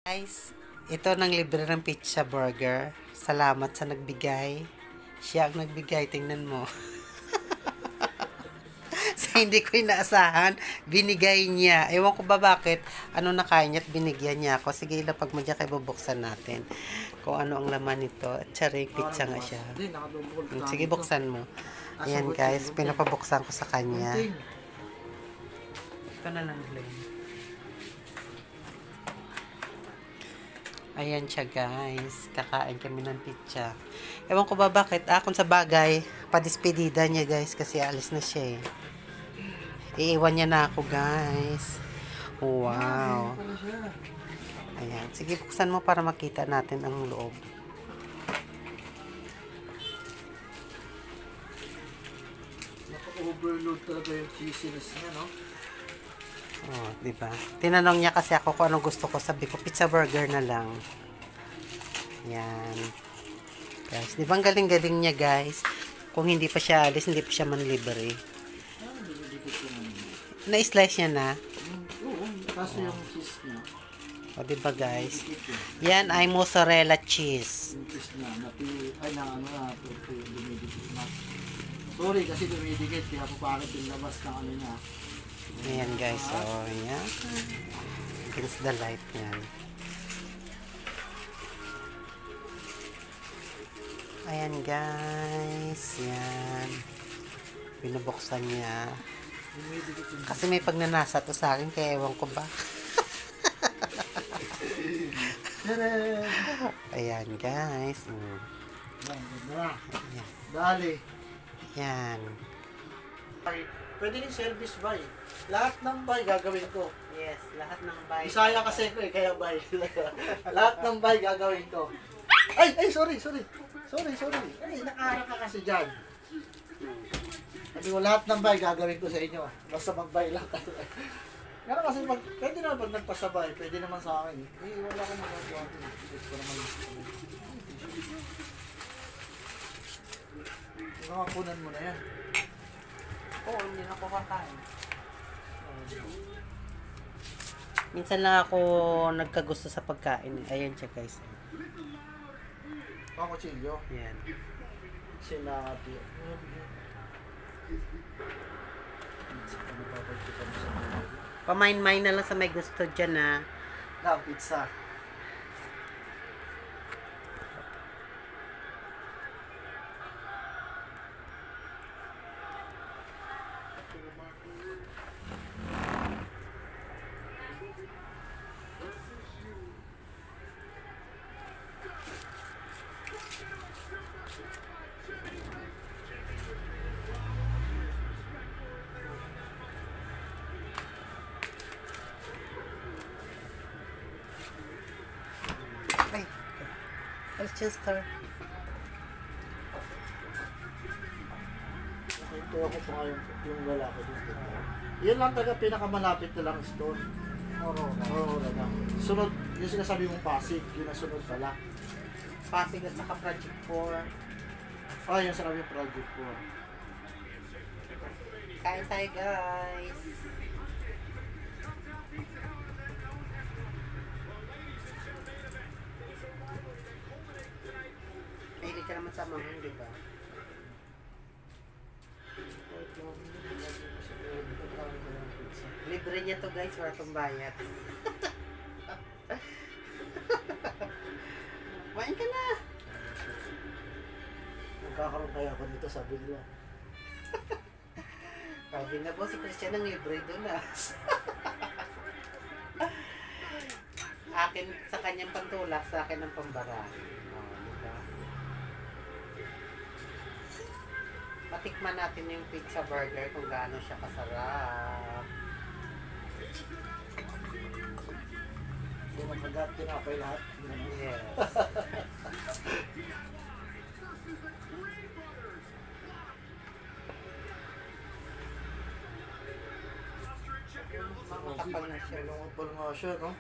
Guys, ito ng libre ng pizza burger. Salamat sa nagbigay. Siya ang nagbigay, tingnan mo. Sa hindi ko inaasahan, binigay niya. Ewan ko ba bakit, ano nakain niya at binigyan niya ako. Sige, ilapag mo dyan kay bubuksan natin. Kung ano ang laman nito. At tsari, pizza nga siya. Sige, buksan mo. Ayan guys, pinapabuksan ko sa kanya. Ito na lang, Glenn. Ayan siya guys. Kakain kami ng pizza. Ewan ko ba bakit. Kung sa bagay, padispedida niya guys. Kasi alis na siya eh. Iiwan niya na ako guys. Wow. Ayan. Sige, buksan mo para makita natin ang loob. Naka-overload talaga yung cheesiness niya, no? Oh, di ba? Tinanong niya kasi ako kung anong gusto ko. Sabi ko, pizza burger na lang. Yan. Guys, di ba ang galing-galing niya, guys? Kung hindi pa siya alis, hindi pa siya manlibre. Na-slice niya na. Oo, kaso yung cheese niya. O, di ba, guys? Yan ay mozzarella cheese. Yung cheese niya, dumidikit na. Sorry, kasi dumidikit, kaya papalit yung labas ng ano niya. Ayan, guys. So, yan. Against the light yan. Ayan, guys. Yan. Binubuksan niya. Dumidikit yung Kasi may pagnanasa to sa akin, kaya ewan ko ba. Tere! Ayan, guys. Yan, ganda na. Ayan. Dali. Yan. Pwede rin service buy. Lahat ng buy gagawin ko. Yes, lahat ng buy. Bisaya kasi ko eh, kaya buy. Lahat ng buy gagawin ko. Ay, sorry. Ay, nakaharap ka kasi dyan. Sabi ko, lahat ng buy gagawin ko sa inyo. Basta mag-buy lang kayo. Pero kasi pwede naman pag nagpasabay, pwede naman sa akin. Wala akong magagawa. Gusto ko naman. Nakakunan mo na yan. Oo, hindi na ako kakain. Minsan lang ako nagkagusto sa pagkain. Ayan siya, guys. Pamuchilyo. Yan. Sinati. Pamain-main na lang sa may gusto dyan, ha. Pizza. Ay, Alchester. Ito ako pa yung lalaki dito. Yan lang talaga pinakamalapit na lang store. Aurora na. Sunod, yung sinasabi mong Pasig, yun ang sunod pala. Pasig at saka Project 4. Yung sinabi yung Project 4. Kain tayo, guys. Mahilig ka naman sa manghang, di ba? Libre niya to, guys. Wala tong bayad. Kumain ka na. Nagkakaroon kaya ako dito, sabi nila. Sabi na po, si Christian ang libre doon, Akin sa kanyang pantulak, sa akin ang pambara. Diba? Patikman natin yung pizza burger kung gaano siya kasarap. Hindi makagat, tinapay lahat. Yes. Makapal na siya. Lumapal nga siya, no?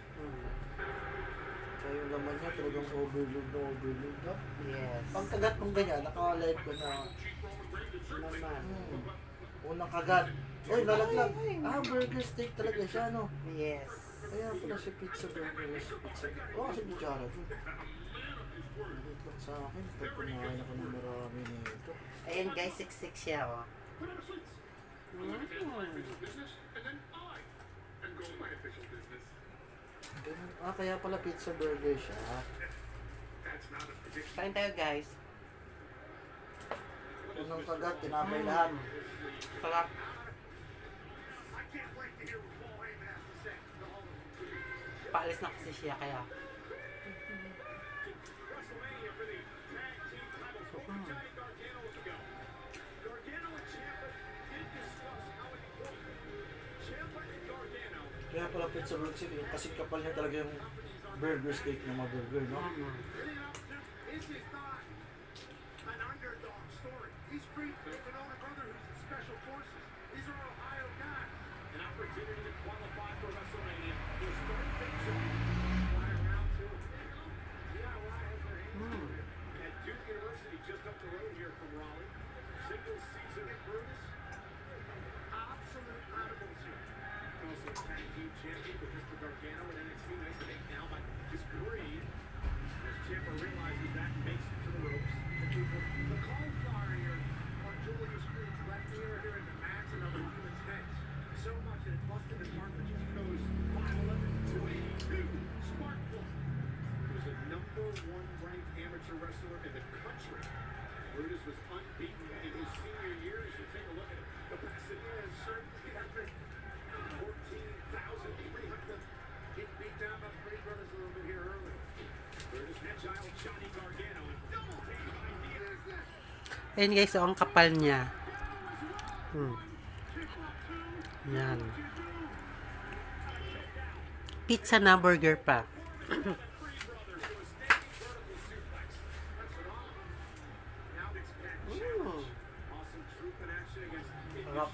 Kaya yung laman niya talagang overload, no? Yes. Pag kagat mong ganyan, naka-live ko na. Naman. Unang kagat. Uy, lalaglag. Burger steak talaga siya, no? Yes. Kaya pala si Pizza Burger is pizza. Oo, kasi kutsara dun. Nakit lang sa akin. Pag kumain ako ng marami nito. Ayan guys, siksik siya, oh. Ganun. Kaya pala Pizza Burger siya. Kain tayo guys. Unang kagat, tinapay lahat. Sarap. Paalis na kasi siya kaya. Kaya pala Pizza Burger, kasi kapal niya talaga yung burger steak ng mga burger, no? Ayan guys, so ang kapal niya. Yan. Pizza na burger pa. Sarap.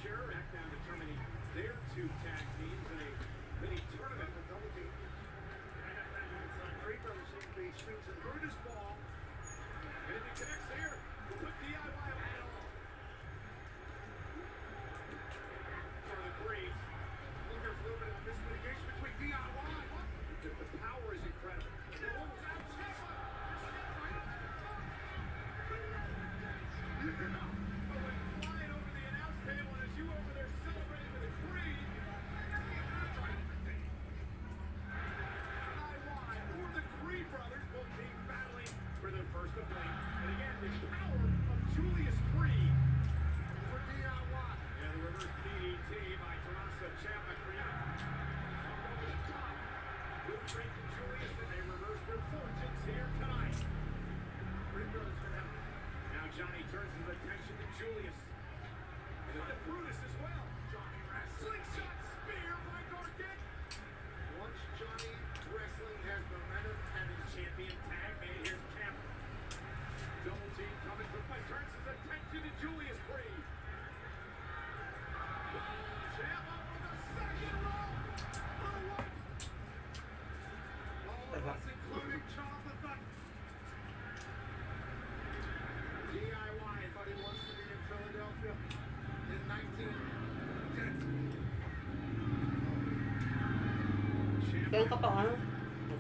Kaya ka pa, ano?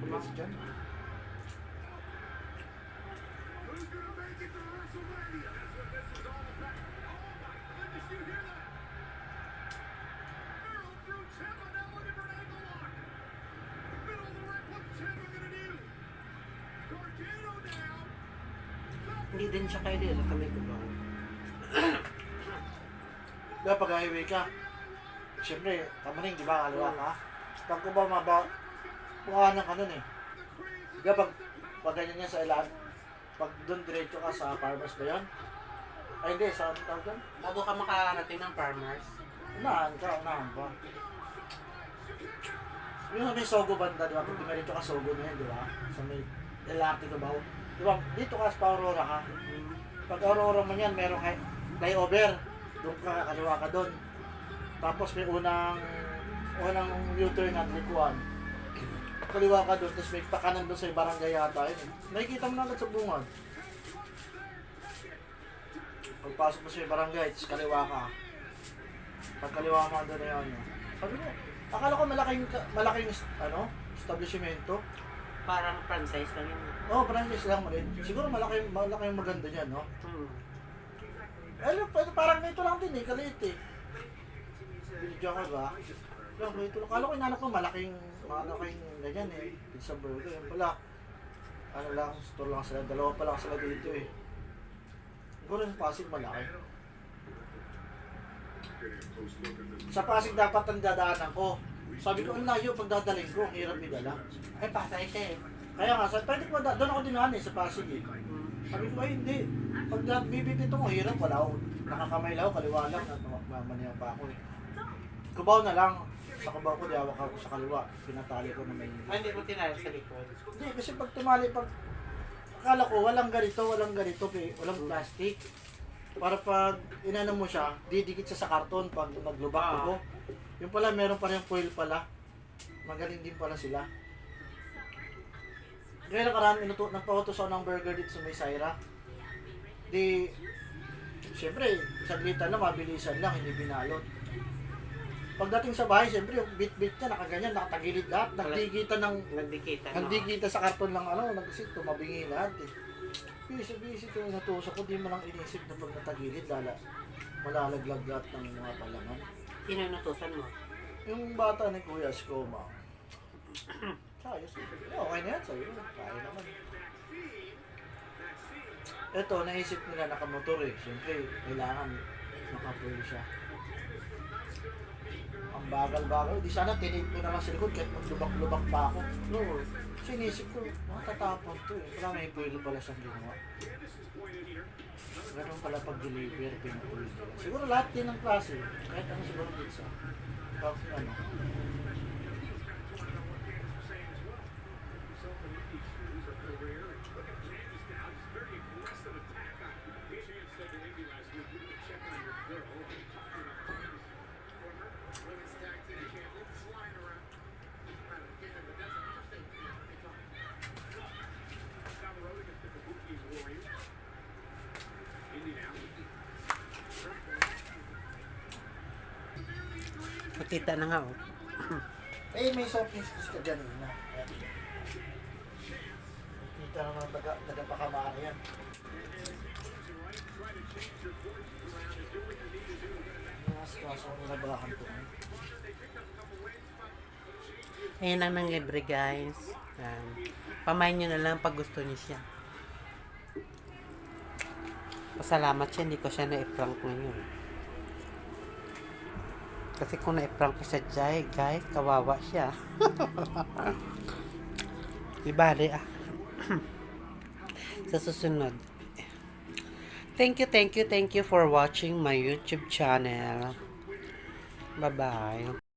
Mas dyan. Hindi din siya kayo dito sa may kubaw. Diba pag highway ka, siyempre, kamaring, di ba, kaliwa ka? Pag ko ba bukanan ka nun eh. Diba pag ganyan niya sa ilan, pag doon diretso ka sa farmers ba yun? Ay hindi, sa ano tawag doon? Bago ka makarating ng farmers. Unahan ba? Yung sa may Sogo banda, di ba? Pag dumiretso ka Sogo na yun, di ba? Sa may LRT ka ba? Di ba? Dito ka sa Aurora ka. Pag Aurora mo yan, merong flyover. Doon ka, kaliwa ka doon. Tapos may unang U-turn at likuan. Kaliwa ka doon, tapos may pakanan doon sa barangay yata yun eh. Nakikita mo na agad sa bungad. Pagpasok mo sa barangay, tapos kaliwa ka. Pag kaliwa mo doon na yun. Sabi mo, Akala ko malaking ano, establishmento. Parang franchise lang yun. Oo, franchise lang maliit. Siguro malaki yung maganda niyan, no? Parang ito lang din eh, kaliit eh. Binigyan ka ba? Yung ito lang. Akala ko inanap ko malaking ganyan eh. Pizza burger. Yan pala. Ano lang, store lang sila. Dalawa pa lang sila dito eh. Siguro yung Pasig malaki. Sa Pasig dapat ang dadaanan ko. Sabi ko, ang layo pag dadaling ko, ang hirap idala. Ay, patay siya eh. Kaya nga, pwede ko doon ako dinaan eh, sa Pasig eh. Sabi ko, ay hindi. Pag bibit ito mo, hirap, wala ako. Nakakamay lang ako, kaliwa lang, mamaniyan pa ako eh. Kubaw na lang. Sa kubaw ko, diawak ako sa kaliwa. Pinatali ko na may Ay, hindi mo tinali sa likod. Hindi, kasi pag akala ko, walang ganito, walang plastic. Para pag inano mo siya, didikit siya sa karton pag naglubak ako. Yung pala, meron pa rin foil pala. Magaling din pala sila. Ngayon nakaraan, nagpa-autos ako ng burger dito sa may Syra. Di, siyempre, saglitan lang, mabilisan lang, hindi binalot. Pagdating sa bahay, siyempre, yung bit-bit niya, nakaganyan, nakatagilid lahat. Nagdikita sa karton lang, nagsit, tumabingi lahat eh. Busy ko yung natusok ko, di mo lang inisip na pag natagilid, malalaglag lahat ng mga palaman. Sino natusan mo? Yung bata ni Kuya Skoma. Ayos. Okay na yan sa'yo. Kaya naman. Ito, naisip nila nakamotor eh. Siyempre, kailangan nakapulo siya. Ang bagal-bagal. Di sana tinip ko na lang sa likod kahit maglubak-lubak pa ako. No. Sinisip ko, matatapon to eh. Wala may pulo pala siyang ginawa. Ganun pala pag-deliver, pinupulo nila. Siguro lahat din ng klase. Kahit ano siguro pizza. Tapos ano. Makita na nga oh. Eh, may soft drinks ka dyan na. Kita naman taga-pakamara yan. Mas kaso ang labahan ko. Ayan ang nang libre guys. Pamain nyo na lang pag gusto niyo siya. Pasalamat siya, hindi ko siya na-prank ngayon. Kasi kung na-prank ko siya, guys, kawawa siya. Ibali sa susunod. Thank you for watching my YouTube channel. Bye-bye.